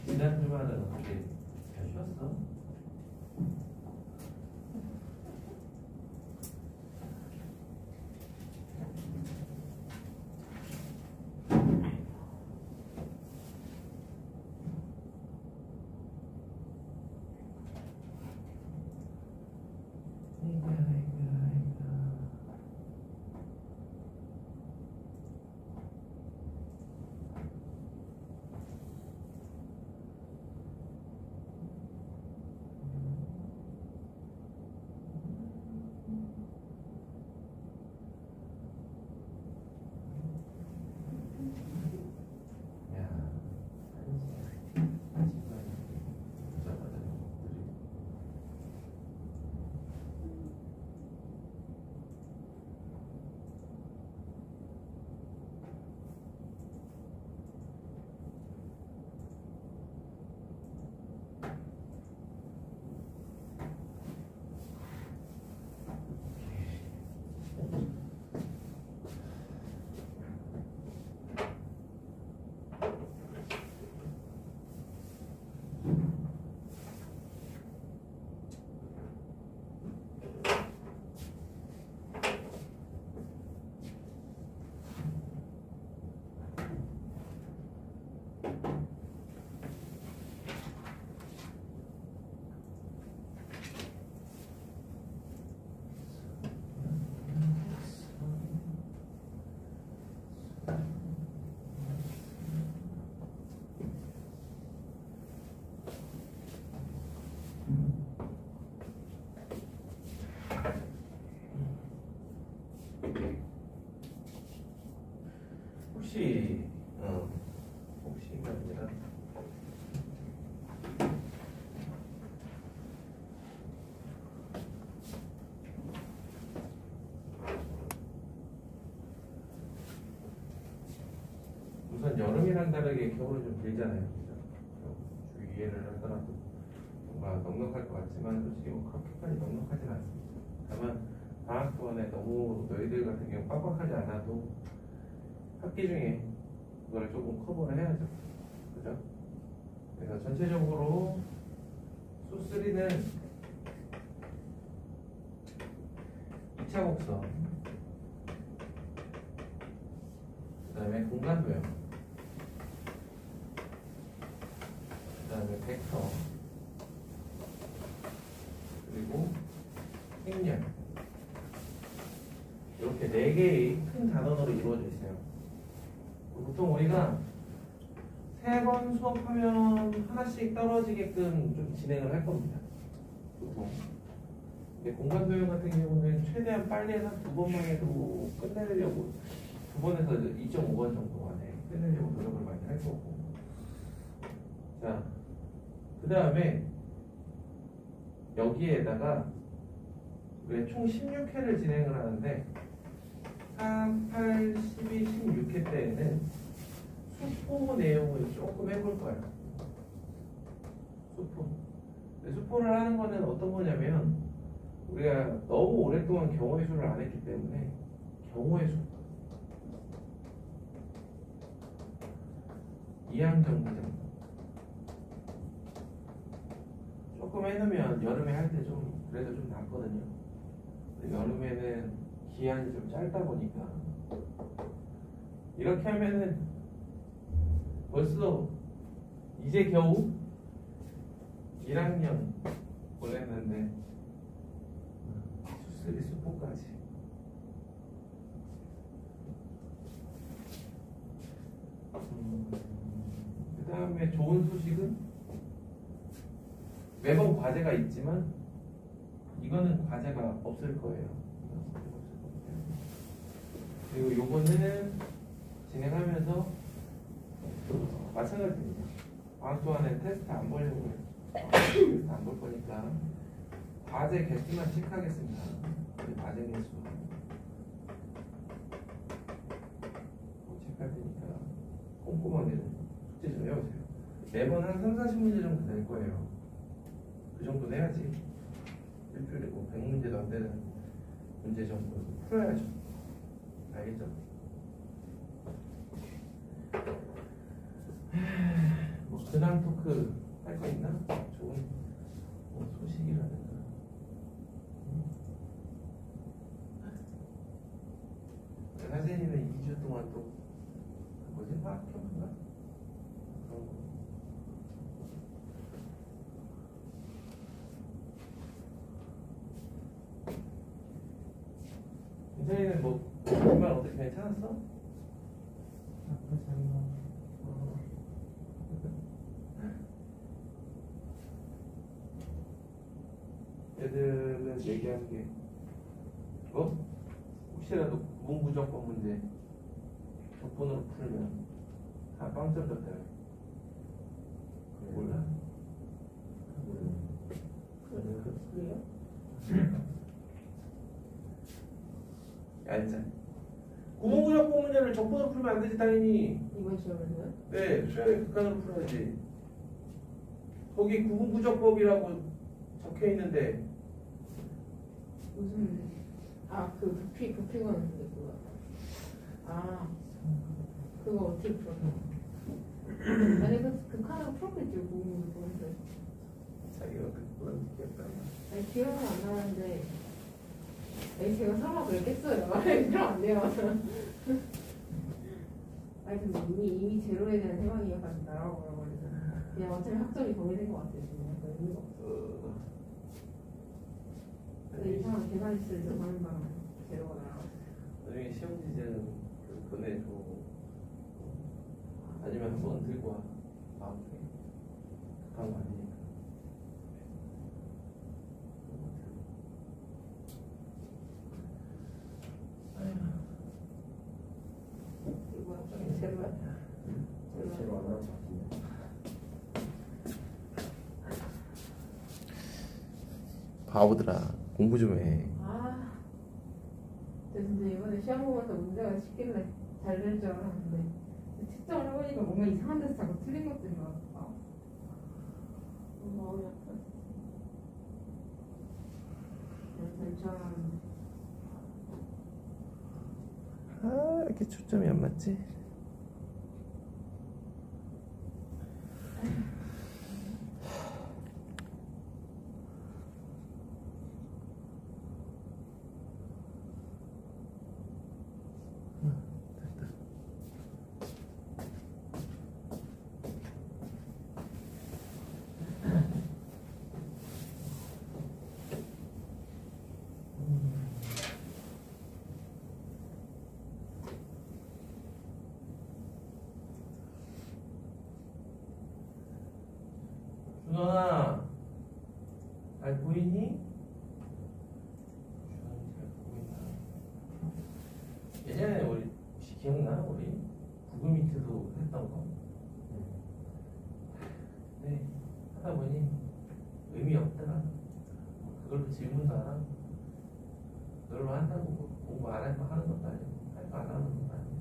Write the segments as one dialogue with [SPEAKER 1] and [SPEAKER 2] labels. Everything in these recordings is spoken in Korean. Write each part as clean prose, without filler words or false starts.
[SPEAKER 1] 지난 주말은 어떻게 잘 쉬었어? 혹시가 아니라 우선 여름이랑 다르게 겨울은 좀 길잖아요. 주 2회를 하더라도 뭔가 넉넉할 것 같지만 솔직히 뭐 그렇게까지 넉넉하진 않습니다. 다만 방학 동안에 너무 너희들 같은 경우 빡빡하지 않아도 학기 중에 그걸 조금 커버를 해야죠. 그죠? 그래서 전체적으로 수3는 2차 곡선, 그 다음에 공간도형, 그 다음에 벡터, 그리고 행렬, 이렇게 4개의 큰 단원으로 이루어져 있어요. 보통 우리가 3번 수업하면 하나씩 떨어지게끔 좀 진행을 할 겁니다. 보통. 근데 공간도형 같은 경우는 최대한 빨리 해서 2번만 해도 끝내려고 2번에서 2.5번 정도 안에 끝내려고 노력을 많이 할 거고. 자, 그 다음에 여기에다가 우리가 총 16회를 진행을 하는데 4, 8, 12, 16회 때에는 수포 내용을 조금 해볼 거예요. 수포. 수포를 하는 거는 어떤 거냐면 우리가 너무 오랫동안 경우의 수를 안 했기 때문에 경우의 수 2학 정도 조금 해놓으면 여름에 할 때 좀 그래도 좀 낫거든요. 여름에는 기한이 좀 짧다 보니까 이렇게 하면은 벌써 이제 겨우 1학년 보냈는데 수쓰리 수포까지 그 다음에 좋은 소식은 매번 과제가 있지만 이거는 과제가 없을 거예요. 그리고 요거는 진행하면서 마찬가지입니다. 방학 동안에 테스트 안 보려고 해요. 테스트 안 볼 거니까 과제 개수만 체크하겠습니다. 과제 개수 체크할 테니까 꼼꼼하게 좀 매번 한 3, 40문제 정도 될 거예요. 그 정도 내야지. 일주일에 뭐 100문제도 안 되는 문제 정도 풀어야죠. 알겠죠? 뭐 근황 토크 할 거 있나? 좋은 뭐 소식이라든가. 사진이는 2주 동안 또 뭐지? 화학평가? 그런 거. 민찬이는 뭐 정말 어떻게 괜찮았어?
[SPEAKER 2] 나쁘지 않아.
[SPEAKER 1] 애들은 얘기하는 게 혹시라도 문부정법 문제 적분으로 풀면 다 빵점 줬대요. 몰라?
[SPEAKER 2] 그래요?
[SPEAKER 1] 얄짤. 구문부정법 문제를 적분으로 풀면 안 되지 당연히.
[SPEAKER 2] 이번 시험에서요?
[SPEAKER 1] 네, 수영의 극한으로 풀어야지. 거기 구문부정법이라고 적혀 있는데
[SPEAKER 2] 무슨 그 부피가 있는데 그거. 그거 어떻게 풀어? 아니 그 극한으로 풀었겠지 공부 보는데.
[SPEAKER 1] 자기가 그런 기억도 안 나.
[SPEAKER 2] 아니 기억은 안 나는데. 아니 제가 설마 그랬겠어요? 그럼 안 돼요. 아니 근데 이미 제로에 대한 생각이 약간 날아가 버려서 그냥 어차피 학점이 정해진 것 같아요. 지금 약간 의미가 없어. 근데 이상한 계산식을 정하는 바람에 제로가 날아갔어요.
[SPEAKER 1] 나중에 시험 지제는 보내줘. 아니면 한번 들고 와. 마음에 급한 거 아니니까.
[SPEAKER 2] 이거 학점이 제로야?
[SPEAKER 3] 제로 안 나올 것 같은데.
[SPEAKER 1] 바보들아 공부 좀 해.
[SPEAKER 2] 진짜 이번에 시험 보면서 문제가 쉽길래 잘 될 줄 알았는데 측정을 해보니까 뭔가 이상한 데서 자꾸 틀린 것들이 많아. 마음이 아파. 괜찮아.
[SPEAKER 1] 아 이렇게 초점이 안 맞지? 준원아, 잘 보이니? 준원이 잘 보이나? 예전에 우리 혹시 기억나? 우리 구글 미트도 했던 거. 네, 하다 보니 의미 없더라. 그걸로 질문도 안 하고, 그걸로 한다고 뭐 공부 안 할 거 하는 것도 아니고, 할 거 안 하는 것도 아니고.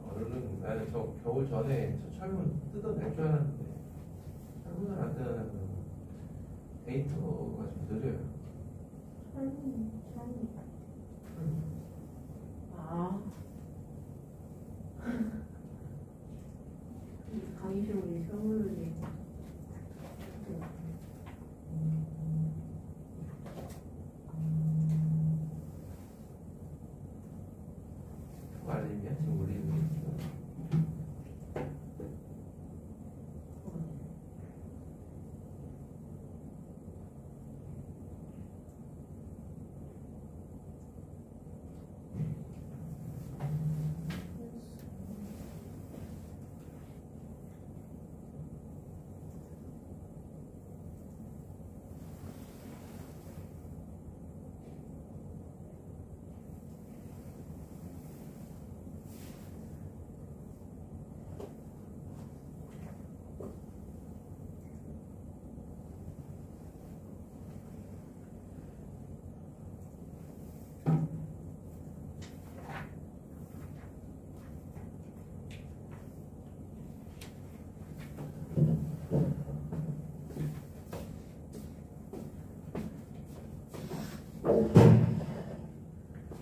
[SPEAKER 1] 얼른 나는 저 겨울 전에 저 철문 뜯어낼 줄 알았는데 철문을 안 뜯어내면 데이터가 좀 느려요.
[SPEAKER 2] 강의실로 이 선물이
[SPEAKER 1] 그거 알림이야? 지금 우리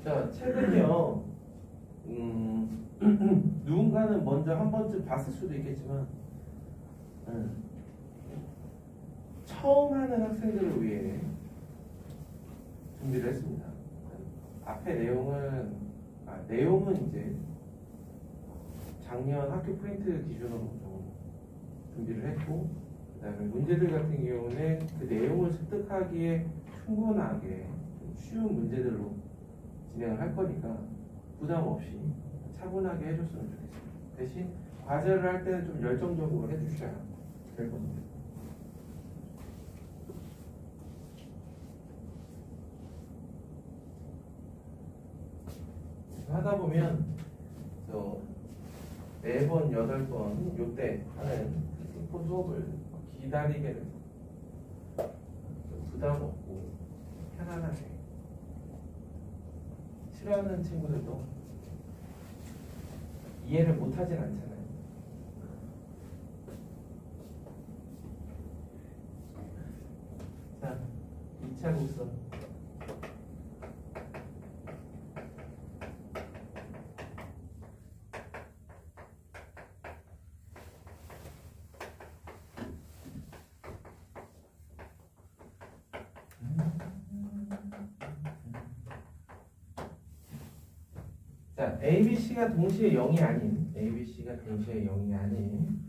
[SPEAKER 1] 자, 최근요, 누군가는 먼저 한 번쯤 봤을 수도 있겠지만, 처음 하는 학생들을 위해 준비를 했습니다. 앞에 내용은 이제 작년 학교 프린트 기준으로 좀 준비를 했고, 그 다음에 문제들 같은 경우는 그 내용을 습득하기에 충분하게 좀 쉬운 문제들로 진행을 할 거니까 부담 없이 차분하게 해줬으면 좋겠습니다. 대신 과제를 할 때는 좀 열정적으로 해주셔야 될 겁니다. 하다 보면 저 4번, 8번 요때 하는 심포 수업을 기다리게 돼서 부담 없고 편안하게 싫어하는 친구들도 이해를 못하진 않잖아요. 자, 2차 곡선. 자, ABC가 동시에 0이 아닌, ABC가 동시에 0이 아닌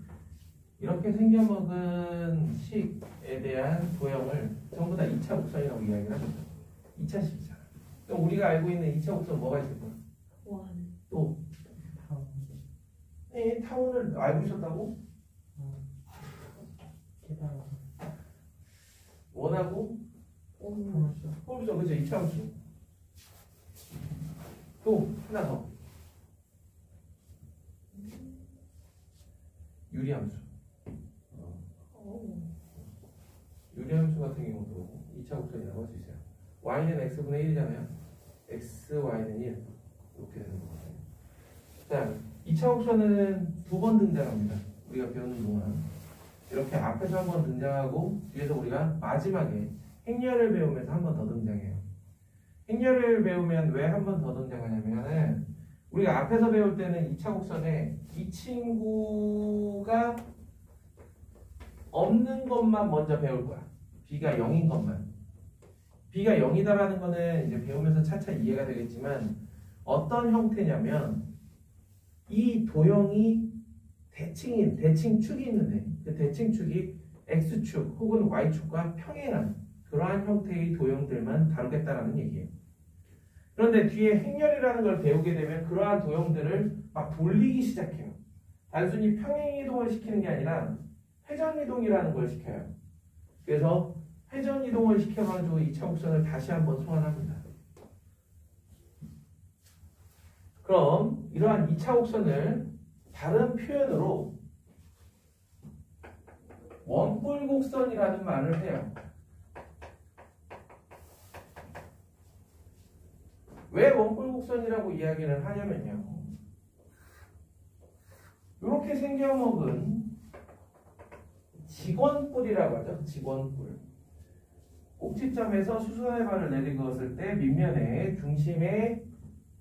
[SPEAKER 1] 이렇게 생겨먹은 식에 대한 도형을 전부 다 2차 곡선이라고 이야기를 합니다. 2차 식이잖아. 그럼 우리가 알고 있는 2차 곡선 뭐가 있을까? 또 타원을 알고 있었다고? 원하고? 홀수, 그죠? 2차 함수. 또 하나 더. 유리함수. 유리함수 같은 경우도 2차 곡선이라고 할 수 있어요. y는 x분의 1이잖아요. x, y는 1. 이렇게 되는 거거든요. 자, 2차 곡선은 2번 등장합니다. 우리가 배우는 동안. 이렇게 앞에서 한 번 등장하고 뒤에서 우리가 마지막에 행렬을 배우면서 한 번 더 등장해요. 행렬을 배우면 왜 한 번 더 등장하냐면은 우리가 앞에서 배울 때는 2차 곡선에 이 친구가 없는 것만 먼저 배울 거야. b가 0인 것만. b가 0이다라는 거는 이제 배우면서 차차 이해가 되겠지만 어떤 형태냐면 이 도형이 대칭축이 있는데 그 대칭축이 x축 혹은 y축과 평행한 그러한 형태의 도형들만 다루겠다라는 얘기예요. 그런데 뒤에 행렬이라는 걸 배우게 되면 그러한 도형들을 막 돌리기 시작해요. 단순히 평행이동을 시키는 게 아니라 회전이동이라는 걸 시켜요. 그래서 회전이동을 시켜가지고 2차 곡선을 다시 한번 소환합니다. 그럼 이러한 2차 곡선을 다른 표현으로 원뿔곡선이라는 말을 해요. 왜 원뿔곡선이라고 이야기를 하냐면요. 이렇게 생겨먹은 직원뿔이라고 하죠. 직원뿔. 꼭지점에서 수선의 발을 내리었을 때 밑면에 중심에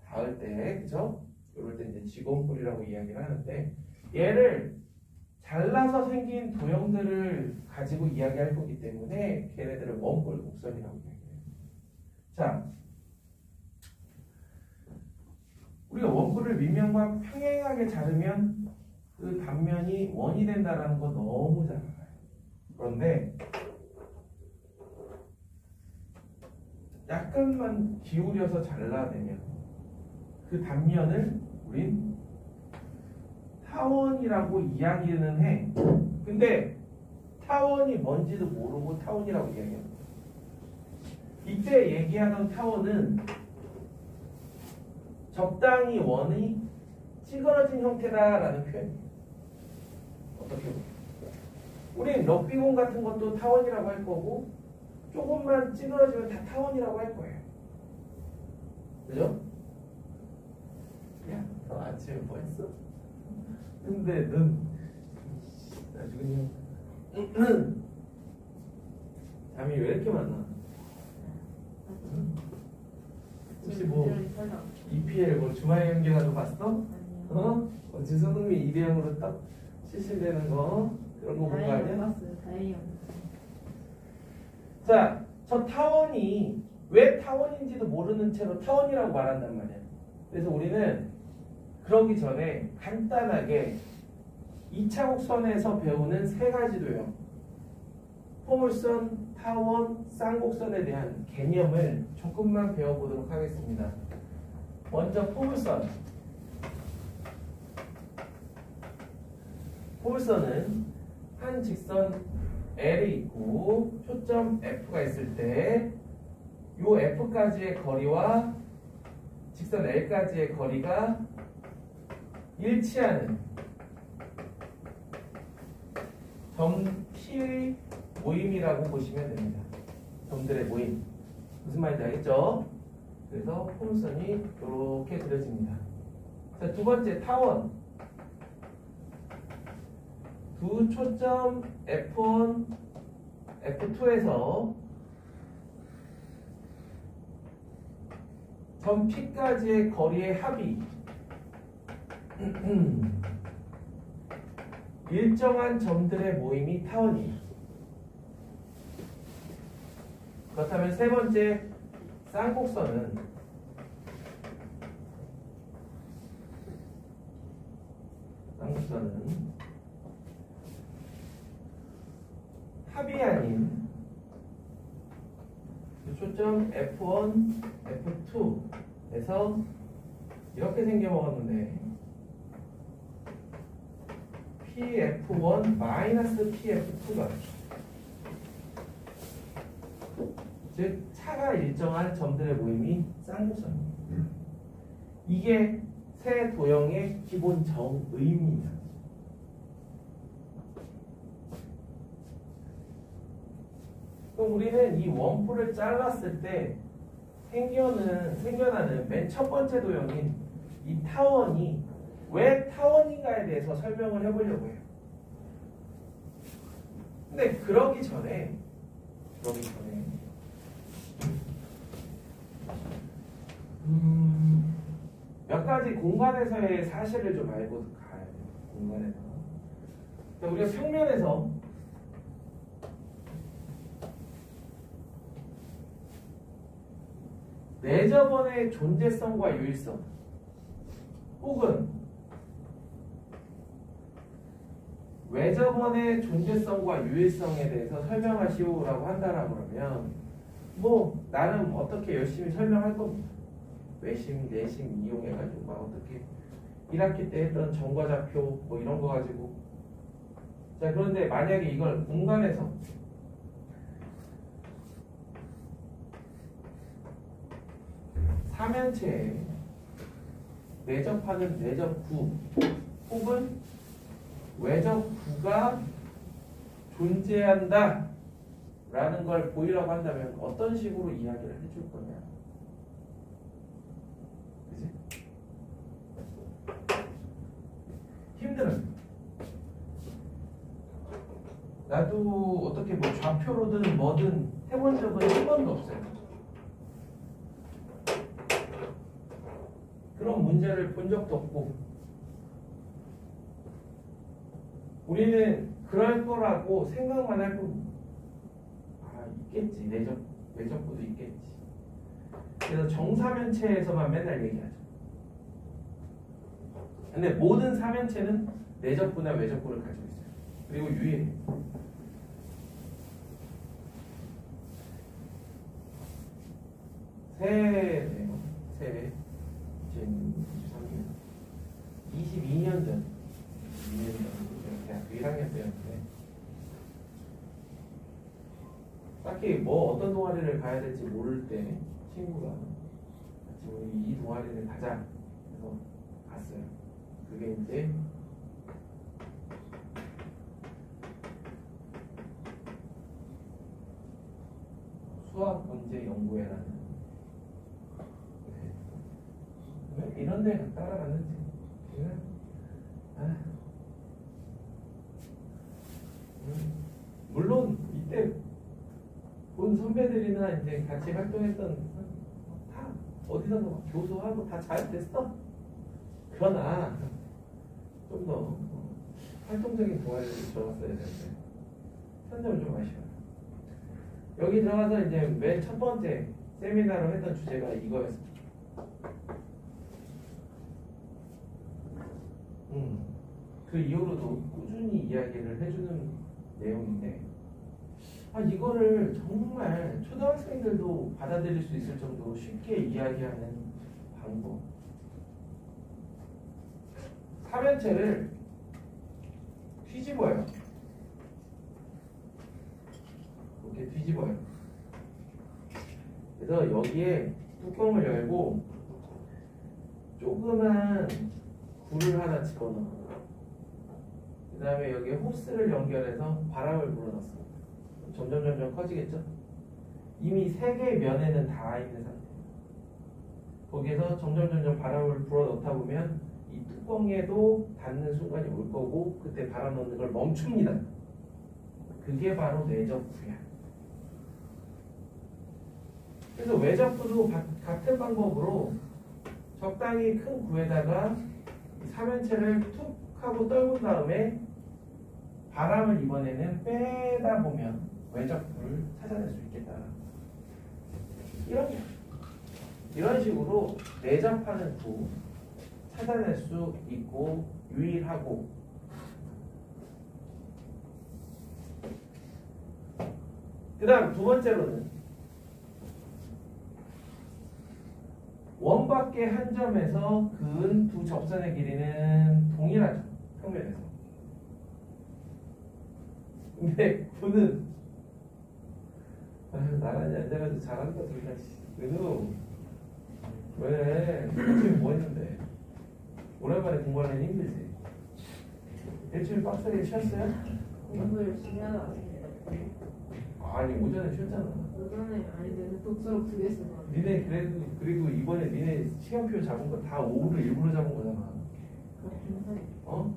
[SPEAKER 1] 닿을 때, 그죠? 이럴 때 이제 직원뿔이라고 이야기를 하는데 얘를 잘라서 생긴 도형들을 가지고 이야기할 거기 때문에 걔네들을 원뿔곡선이라고 이야기해요. 자, 우리가 원뿔을 밑면과 평행하게 자르면 그 단면이 원이 된다는 거 너무 잘 알아요. 그런데 약간만 기울여서 잘라내면 그 단면을 우린 타원이라고 이야기는 해. 근데 타원이 뭔지도 모르고 타원이라고 이야기해요. 이때 얘기하던 타원은 적당히 원이 찌그러진 형태다라는 표현이에요. 어떻게 보면 우린 럭비공 같은 것도 타원이라고 할 거고 조금만 찌그러지면 다 타원이라고 할 거예요. 그죠? 야, 너 아침에 뭐 했어? 근데 넌 나중에 잠이 왜 이렇게 많아? 혹시 뭐
[SPEAKER 2] 제로에 설명.
[SPEAKER 1] EPL 뭐 주말 연계가도 봤어?
[SPEAKER 2] 아니요.
[SPEAKER 1] 주성미 2대0으로 딱 실시되는 거 그런 거 본 거
[SPEAKER 2] 다행히
[SPEAKER 1] 아니야?
[SPEAKER 2] 못 봤어요. 다행히 못 봤어요.
[SPEAKER 1] 자, 저 타원이 왜 타원인지도 모르는 채로 타원이라고 말한단 말이야. 그래서 우리는 그러기 전에 간단하게 2차 곡선에서 배우는 세 가지 도형 포물선, 타원, 쌍곡선에 대한 개념을 조금만 배워보도록 하겠습니다. 먼저 포물선. 포물선은 한 직선 L이 있고 초점 F가 있을 때 요 F까지의 거리와 직선 L까지의 거리가 일치하는 점 P의 모임이라고 보시면 됩니다. 점들의 모임. 무슨 말인지 알겠죠? 그래서 포물선이 이렇게 그려집니다. 자, 두 번째 타원. 두 초점 F1, F2에서 점 P까지의 거리의 합이 일정한 점들의 모임이 타원이에요. 그렇다면 세 번째 쌍곡선은 합이 아닌 초점 F1, F2에서 이렇게 생겨먹었는데 PF1 마이너스 PF2가 즉 차가 일정한 점들의 모임이 쌍곡선입니다. 이게 세 도형의 기본 정의입니다. 그럼 우리는 이 원뿔을 잘랐을 때 생겨나는 맨 첫 번째 도형인 이 타원이 왜 타원인가에 대해서 설명을 해보려고 해요. 근데 그러기 전에 몇 가지 공간에서의 사실을 좀 알고 가야 돼요. 공간에서. 우리가 평면에서 내저번의 존재성과 유일성 혹은 외저번의 존재성과 유일성에 대해서 설명하시오라고 한다라고 그러면 뭐 나름 어떻게 열심히 설명할 겁니다. 외심, 내심 이용해가지고 막 어떻게 1학기 때 했던 정과좌표 뭐 이런 거 가지고 자 그런데 만약에 이걸 공간에서 사면체에 내접하는 내접구 혹은 외접구가 존재한다 라는 걸 보이라고 한다면 어떤 식으로 이야기를 해줄 거냐? 그치? 힘들어요. 나도 어떻게 뭐 좌표로든 뭐든 해본 적은 한 번도 없어요. 그런 문제를 본 적도 없고 우리는 그럴 거라고 생각만 할 겁니다. 아 있겠지 내접구도 있겠지. 그래서 정사면체에서만 맨날 얘기하죠. 근데 모든 사면체는 내접구나 외접구를 가지고 있어요. 그리고 유일해요. 새 지금 22년 전 대학교 1학년 때였는데 딱히 뭐 어떤 동아리를 가야 될지 모를 때 친구가 같이 우리 이 동아리를 가자 해서 갔어요. 그게 이제 수학 문제 연구회라는 왜 이런 데 따라갔는지 그냥 물론 이때 본 선배들이나 이제 같이 활동했던 다 어디선가 막 교수하고 다 잘 됐어. 그러나 좀 더 활동적인 동아리를 들어갔어야 되는데 그런 점은 좀 아쉬워요. 여기 들어가서 이제 맨 첫 번째 세미나로 했던 주제가 이거였습니다. 그 이후로도 꾸준히 이야기를 해주는 내용인데 이거를 정말 초등학생들도 받아들일 수 있을 정도로 쉽게 이야기하는 방법. 사면체를 뒤집어요. 이렇게 뒤집어요. 그래서 여기에 뚜껑을 열고 조그만 굴을 하나 집어넣어요. 그 다음에 여기에 호스를 연결해서 바람을 불어넣습니다. 점점 커지겠죠? 이미 세 개의 면에는 닿아 있는 상태예요. 거기에서 점점 바람을 불어넣다 보면 이 뚜껑에도 닿는 순간이 올 거고 그때 바람 넣는 걸 멈춥니다. 그게 바로 내접구야. 그래서 외접구도 같은 방법으로 적당히 큰 구에다가 사면체를 툭 하고 떨군 다음에 바람을 이번에는 빼다 보면 외접구를 찾아낼 수 있겠다. 이런 식으로 내접하는 구 찾아낼 수 있고 유일하고 그 다음 두 번째로는 원밖에 한 점에서 그은 두 접선의 길이는 동일하죠. 평면에서. 근데 구는 나란히 앉아가지고 잘한다 소리가 은우 왜 지금 뭐 했는데 오랜만에 공부하려니 힘들지? 일주일 빡세게 쉬었어요?
[SPEAKER 2] 공부 열심히 하다
[SPEAKER 1] 아니 오전에 쉬었잖아.
[SPEAKER 2] 오전에 아니 독서록 2개 쓰고
[SPEAKER 1] 니네 그리고 이번에 니네 시간표 잡은 거 다 오후를 일부러 잡은 거잖아. 어?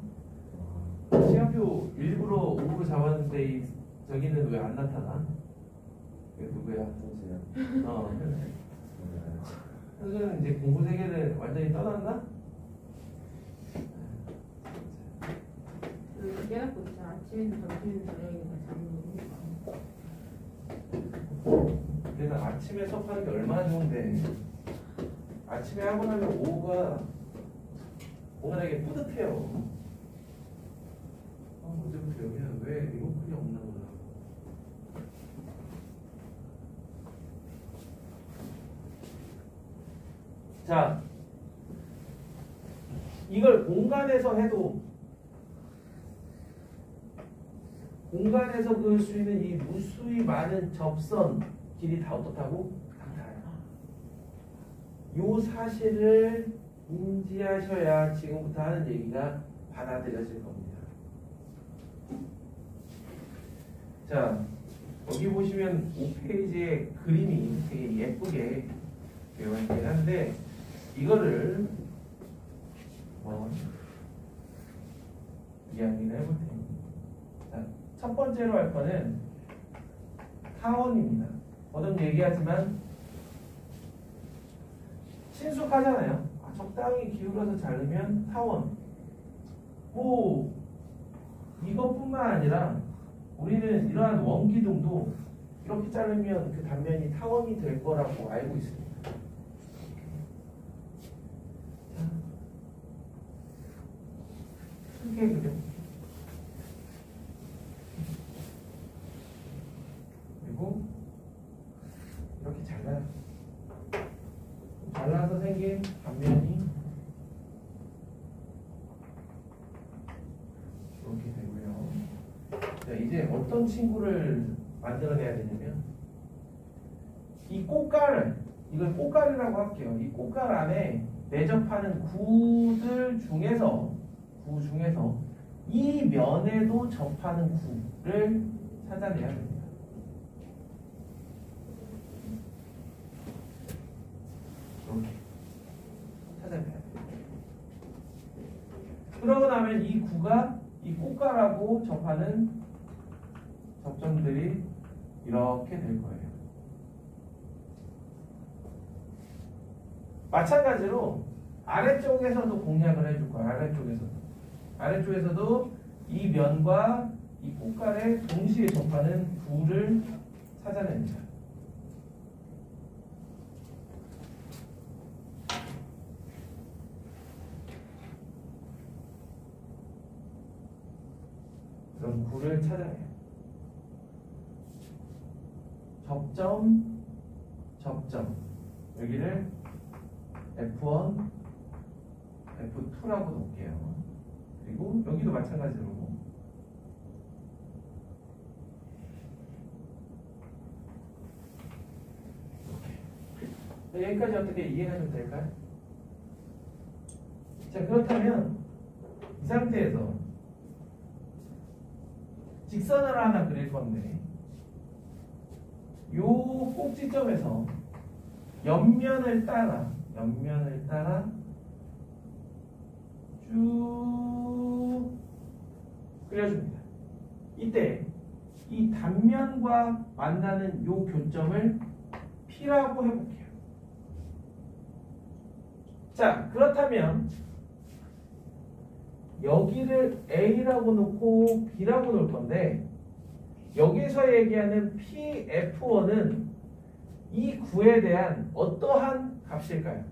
[SPEAKER 1] 시간표 일부러 오후로 잡았는데 저기는 왜 안 나타나? 이게 누구야?
[SPEAKER 3] 동수야.
[SPEAKER 1] 그래. 현수는 이제 공부 세계를 완전히 떠났나?
[SPEAKER 2] 깨닫고 진짜 아침에도 점심에도 저녁에도 다
[SPEAKER 1] 그래서 아침에 수업하는 게 얼마나 좋은데 아침에 하고 나면 오후가 오늘에게 뿌듯해요. 어제부터 여기는 왜 리모컨이 없나 보다. 자, 이걸 공간에서 해도 공간에서 그을 수 있는 이 무수히 많은 접선 길이 다 어떻다고? 다 달라요. 요 사실을 인지하셔야 지금부터 하는 얘기가 받아들여질 겁니다. 자, 여기 보시면 5페이지에 그림이 되게 예쁘게 되어 있긴 한데 이거를 이야기를 해볼 테니까. 자, 첫 번째로 할 거는 타원입니다. 거듭 얘기하지만 친숙하잖아요. 적당히 기울여서 자르면 타원. 뭐 이것뿐만 아니라 우리는 이러한 원기둥도 이렇게 자르면 그 단면이 타원이 될 거라고 알고 있습니다. 크게 그려. 그리고 이렇게 잘라요. 잘라서 생긴 단면이 이렇게 되고요. 자, 이제 어떤 친구를 만들어내야 되냐면 이 꽃갈, 이걸 꽃갈이라고 할게요. 이 꽃갈 안에 내접하는 구들 중에서 이 면에도 접하는 구를 찾아내야 됩니다. 이렇게 찾아내야 돼요. 그러고 나면 이 구가 이 꽃갈하고 접하는 접점들이 이렇게 될 거예요. 마찬가지로 아래쪽에서도 공략을 해줄 거야. 아래쪽에서도 이 면과 이 꽃갈에 동시에 접하는 부를 찾아냅니다. 그럼 구를 찾아내요. 접점 여기를 F1, F2라고 놓을게요. 그리고 여기도 마찬가지로 이렇게. 여기까지 어떻게 이해가 좀 될까요? 자, 그렇다면 이 상태에서 직선을 하나 그릴 건데 요 꼭지점에서 옆면을 따라 쭉 그려줍니다. 이때 이 단면과 만나는 요 교점을 P라고 해볼게요. 자, 그렇다면 여기를 A라고 놓고 B라고 놓을 건데 여기서 얘기하는 PF1은 이 구에 대한 어떠한 값일까요?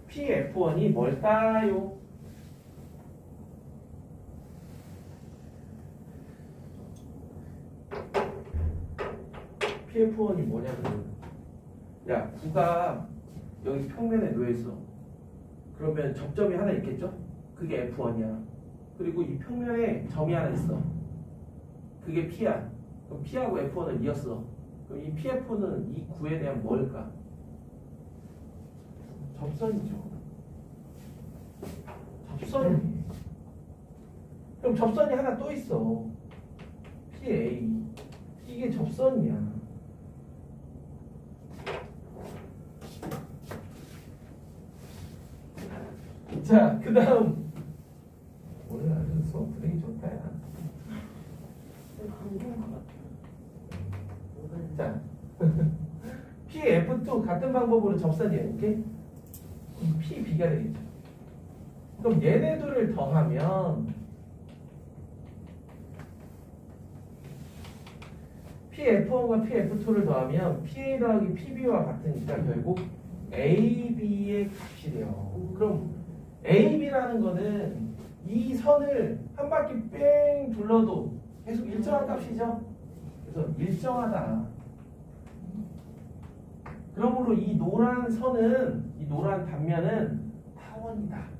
[SPEAKER 1] PF1이 뭘까요? PF1이 뭐냐면 야, 구가 여기 평면에 놓여있어. 그러면 접점이 하나 있겠죠? 그게 F1이야. 그리고 이 평면에 점이 하나 있어. 그게 P야. 그럼 P하고 F1을 이었어. 그럼 이 PF는 이 구에 대한 뭘까? 접선이죠. 접선이. 그럼 접선이 하나 또 있어. PA. 이게 접선이야. 자, 그 다음 오늘 아주 수업 분위기 좋다. 자, PF2 같은 방법으로 접선이에요. 오케이? PB가 되겠죠. 그럼 얘네 둘을 더하면 PF1과 PF2를 더하면 PA 더하기 PB와 같으니까 결국 AB의 값이 돼요. 그럼 AB라는 거는 이 선을 한 바퀴 뺑 둘러도 계속 일정한 값이죠. 그래서 일정하다. 그러므로 이 노란 선은, 이 노란 단면은 타원이다.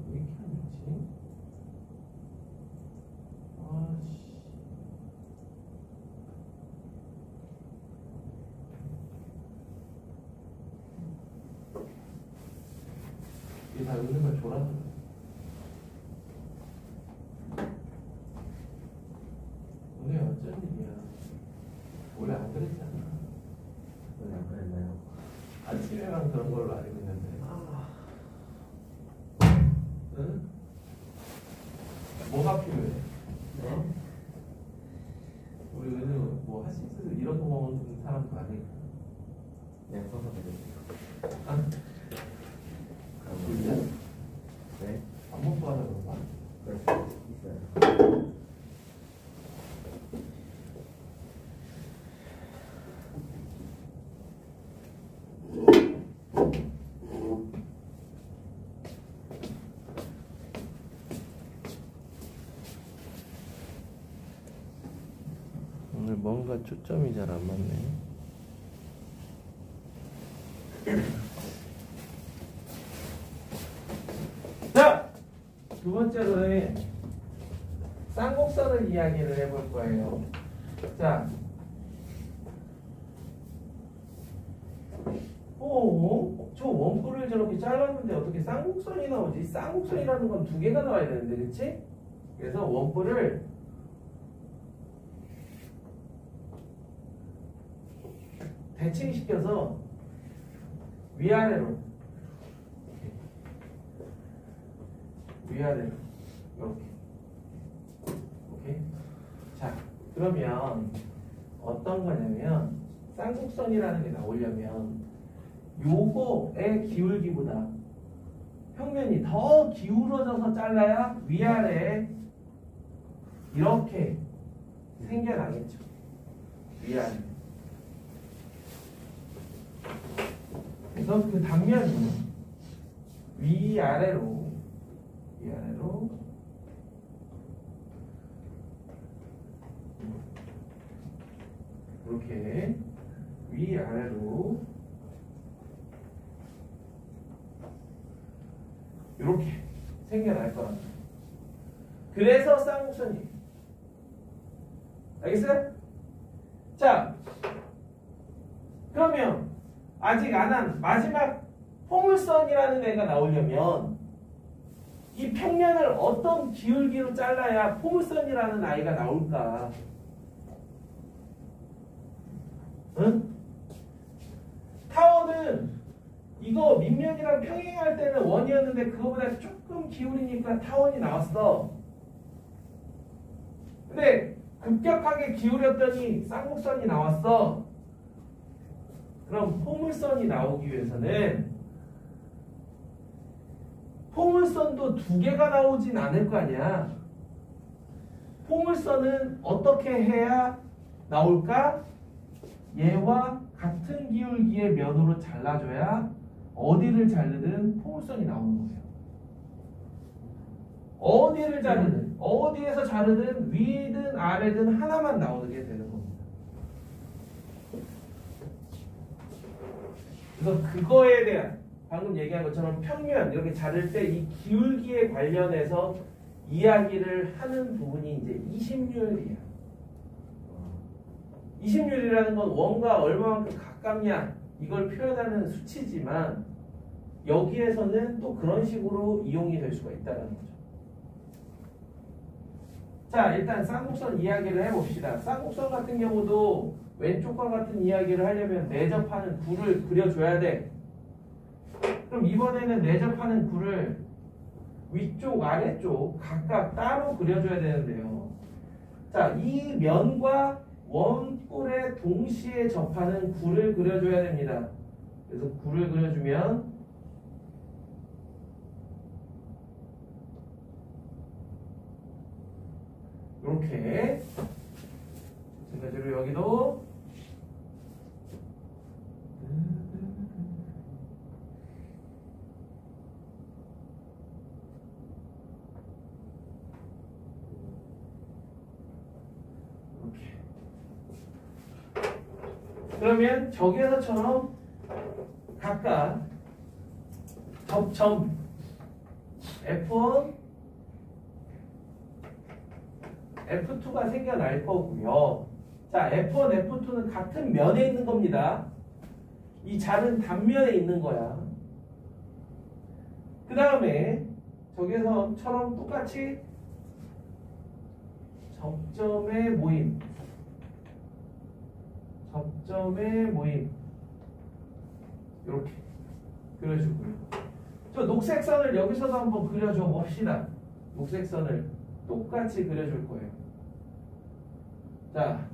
[SPEAKER 1] 왜 이렇게 안 좋지? 아씨. 이게 다 웃는 걸 졸아서. 오늘 어쩐 일이야? 원래 안 그랬잖아.
[SPEAKER 3] 원래 안 그랬나요?
[SPEAKER 1] 아침에만 그런 걸로 알고 있는데. 응? 뭐가 필요해?
[SPEAKER 3] 네?
[SPEAKER 1] 우리 은우 뭐 하시스 이런 거 먹는 사람도 아니고.
[SPEAKER 3] 그냥 써서 드릴게요.
[SPEAKER 1] 아,
[SPEAKER 3] 그러면
[SPEAKER 1] 진짜?
[SPEAKER 3] 네?
[SPEAKER 1] 안 먹고 하다 그런가?
[SPEAKER 3] 그럴 수 있어요.
[SPEAKER 1] 오늘 뭔가 초점이 잘 안 맞네. 자! 두 번째로는 쌍곡선을 이야기를 해볼 거예요. 자, 오, 저 원뿔을 저렇게 잘랐는데 어떻게 쌍곡선이 나오지? 쌍곡선이라는 건 두 개가 나와야 되는데, 그치? 그래서 원뿔을 대칭시켜서 위아래로 이렇게 오케이. 자, 그러면 어떤 거냐면 쌍곡선이라는 게 나오려면 요거의 기울기보다 평면이 더 기울어져서 잘라야 위아래에 이렇게 생겨나겠죠. 위아래. 그래서 그 단면이 위아래로 이렇게 위아래로 이렇게 생겨날 거랍니다. 그래서 쌍곡선이에요. 알겠어요? 자, 그러면 아직 안 한 마지막 포물선이라는 애가 나오려면 이 평면을 어떤 기울기로 잘라야 포물선이라는 아이가 나올까? 응? 타원은 이거 밑면이랑 평행할 때는 원이었는데 그거보다 조금 기울이니까 타원이 나왔어. 근데 급격하게 기울였더니 쌍곡선이 나왔어. 그럼 포물선이 나오기 위해서는 포물선도 두 개가 나오진 않을 거 아니야. 포물선은 어떻게 해야 나올까? 얘와 같은 기울기의 면으로 잘라줘야 어디를 자르든 포물선이 나오는 거예요. 어디를 자르든 어디에서 자르든 위든 아래든 하나만 나오게 되는 겁니다. 그래서 그거에 대한 방금 얘기한 것처럼 평면 이렇게 자를 때 이 기울기에 관련해서 이야기를 하는 부분이 이제 이심률이에요. 이심률이라는 건 원과 얼마만큼 가깝냐 이걸 표현하는 수치지만 여기에서는 또 그런 식으로 이용이 될 수가 있다는 거죠. 자, 일단 쌍곡선 이야기를 해봅시다. 쌍곡선 같은 경우도 왼쪽과 같은 이야기를 하려면 내접하는 구를 그려줘야 돼. 그럼 이번에는 내접하는 구를 위쪽, 아래쪽 각각 따로 그려줘야 되는데요. 자, 이 면과 원뿔에 동시에 접하는 구를 그려줘야 됩니다. 그래서 구를 그려주면 이렇게 마찬가지로 여기도 이렇게. 그러면 저기에서처럼 각각 접점 F1, F2가 생겨날 거고요. 자, F1, F2는 같은 면에 있는 겁니다. 이 자른 단면에 있는 거야. 그 다음에 저기서처럼 똑같이 접점의 모임 이렇게 그려주고요. 저 녹색선을 여기서도 한번 그려줘 봅시다. 녹색선을 똑같이 그려줄 거예요. 자,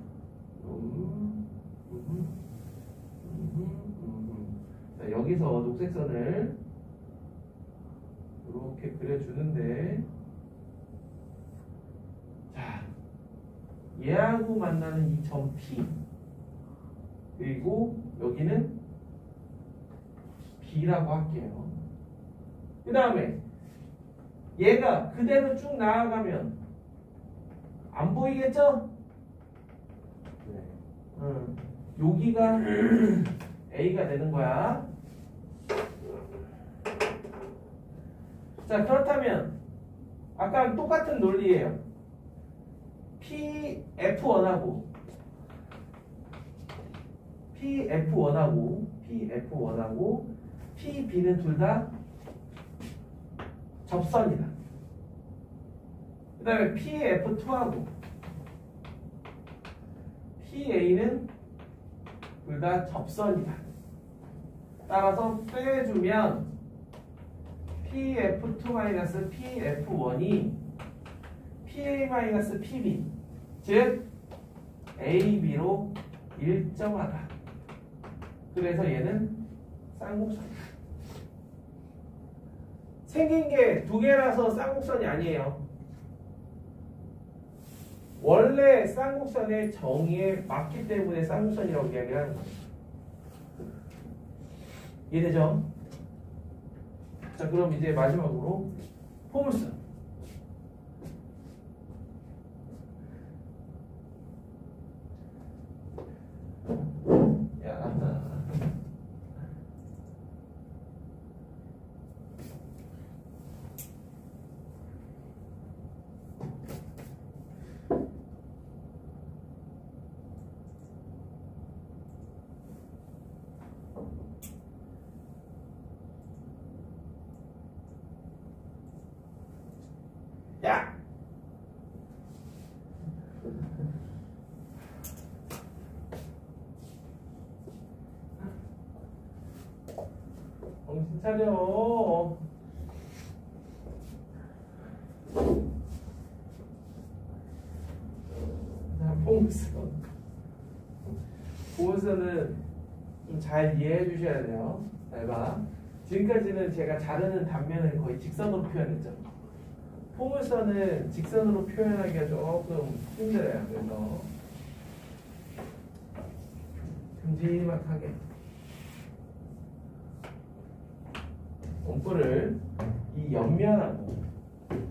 [SPEAKER 1] 자, 여기서 녹색선을 이렇게 그려주는데, 자, 얘하고 만나는 이 점 P, 그리고 여기는 B라고 할게요. 그 다음에 얘가 그대로 쭉 나아가면 안 보이겠죠?
[SPEAKER 3] 네.
[SPEAKER 1] 여기가 A가 되는 거야. 자, 그렇다면 아까랑 똑같은 논리예요. PF1하고 PF1하고 P, B는 둘 다 접선이다. 그 다음에 PF2하고 PA는 둘 다 접선이다. 따라서 빼주면 PF2-PF1이 PA-PB 즉 AB로 일정하다. 그래서 얘는 쌍곡선이다. 생긴 게 두 개라서 쌍곡선이 아니에요. 원래 쌍곡선의 정의에 맞기 때문에 쌍곡선이라고 이야기하는 거예요. 이해되죠? 자, 그럼 이제 마지막으로 포물선. 야. 야! 정신 차려. 자, 포물선. 포물선은 좀 잘 이해해 주셔야 돼요. 잘 봐. 지금까지는 제가 자르는 단면을 거의 직선으로 표현했죠. 포물선은 직선으로 표현하기가 조금 힘들어요. 그래서 큼지막하게 원뿔을 이 옆면하고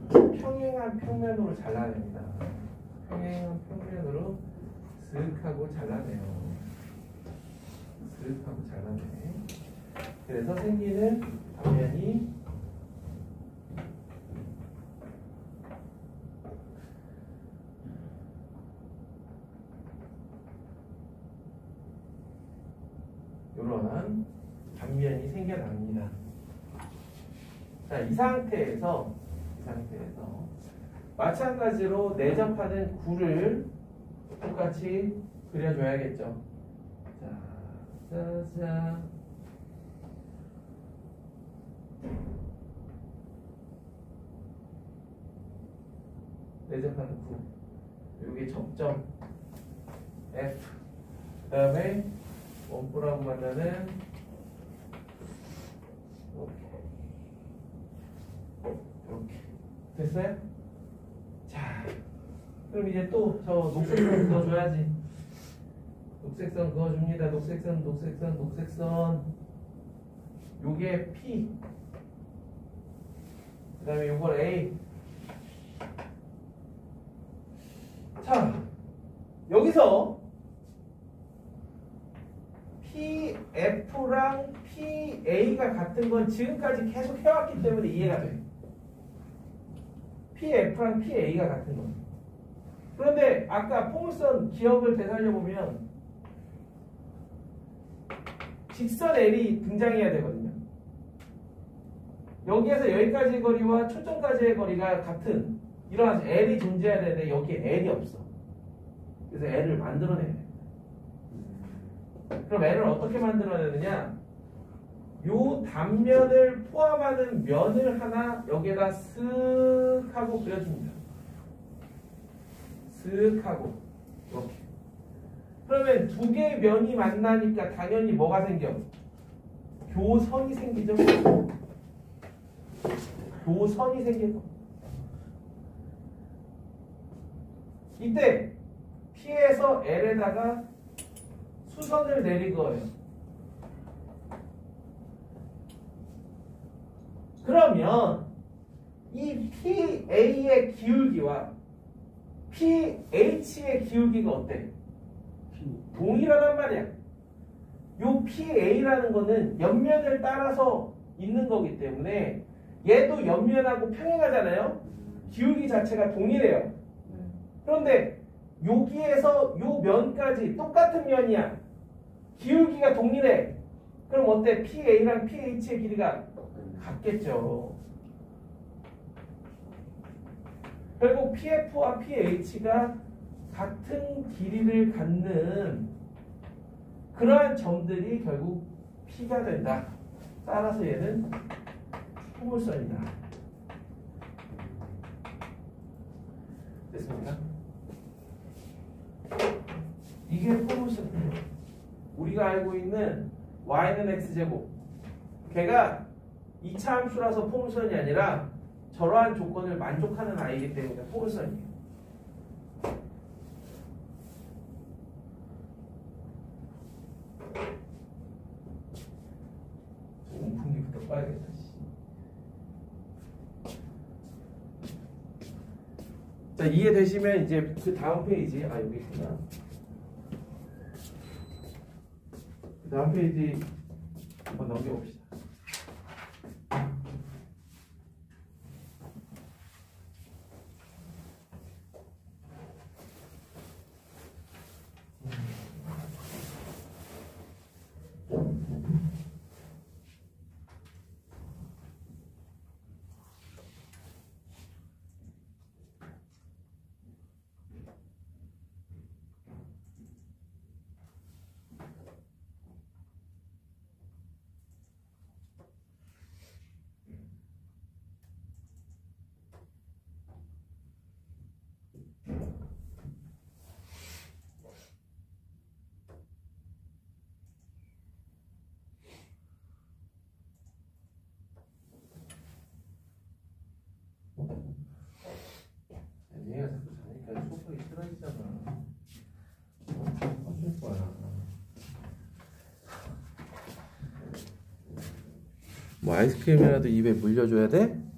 [SPEAKER 1] 평행한 평면으로 잘라냅니다. 평행한 평면으로 슥 하고 잘라내요. 슥 하고 잘라내. 그래서 생기는 단면이 이런 단면이 생겨납니다. 자, 이 상태에서 마찬가지로 내접하는 구를 똑같이 그려줘야겠죠. 자. 내접하는 구. 여기 접점 F. 그 다음에 원뿔하고 만나는 이렇게 됐어요? 자, 그럼 이제 또 저 녹색선 그어줘야지. 녹색선 그어줍니다. 녹색선. 요게 P. 그 다음에 요걸 A. 자, 여기서 PF랑 PA가 같은 건 지금까지 계속 해왔기 때문에 이해가 돼요. PF랑 PA가 같은 건. 그런데 아까 포물선 기억을 되살려보면 직선 L이 등장해야 되거든요. 여기에서 여기까지의 거리와 초점까지의 거리가 같은 이러한 L이 존재해야 되는데 여기에 L이 없어. 그래서 L을 만들어내야 돼. 그럼 L을 어떻게 만들어내느냐? 요 단면을 포함하는 면을 하나 여기에다 쓱 하고 그려줍니다. 쓱 하고 이렇게. 그러면 두 개의 면이 만나니까 당연히 뭐가 생겨? 교선이 생기죠. 교선이 생기죠. 이때 P에서 L에다가 수선을 내린 거예요. 그러면 이 PA의 기울기와 PH의 기울기가 어때? 동일하단 말이야. 요 PA라는 거는 옆면을 따라서 있는 거기 때문에 얘도 옆면하고 평행하잖아요. 기울기 자체가 동일해요. 그런데 여기에서 요 면까지 똑같은 면이야. 기울기가 동일해. 그럼 어때? PA랑 PH의 길이가 같겠죠. 결국 PF와 PH가 같은 길이를 갖는 그러한 점들이 결국 P가 된다. 따라서 얘는 포물선이다. 됐습니까? 이게 포물선이에요. 우리가 알고 있는 y는 x제곱, 걔가 2차 함수라서 포물선이 아니라 저러한 조건을 만족하는 아이이기 때문에 포물선이에요. 온풍기부터 꺼야겠다. 자, 이해되시면 이제 그 다음 페이지, 여기 있구나. 그 다음 페이지 한번 넘겨봅시다. 얘가 자꾸 자니까 소속이 쓰러지잖아. 어쩔 거야. 뭐 아이스크림이라도 입에 물려줘야 돼?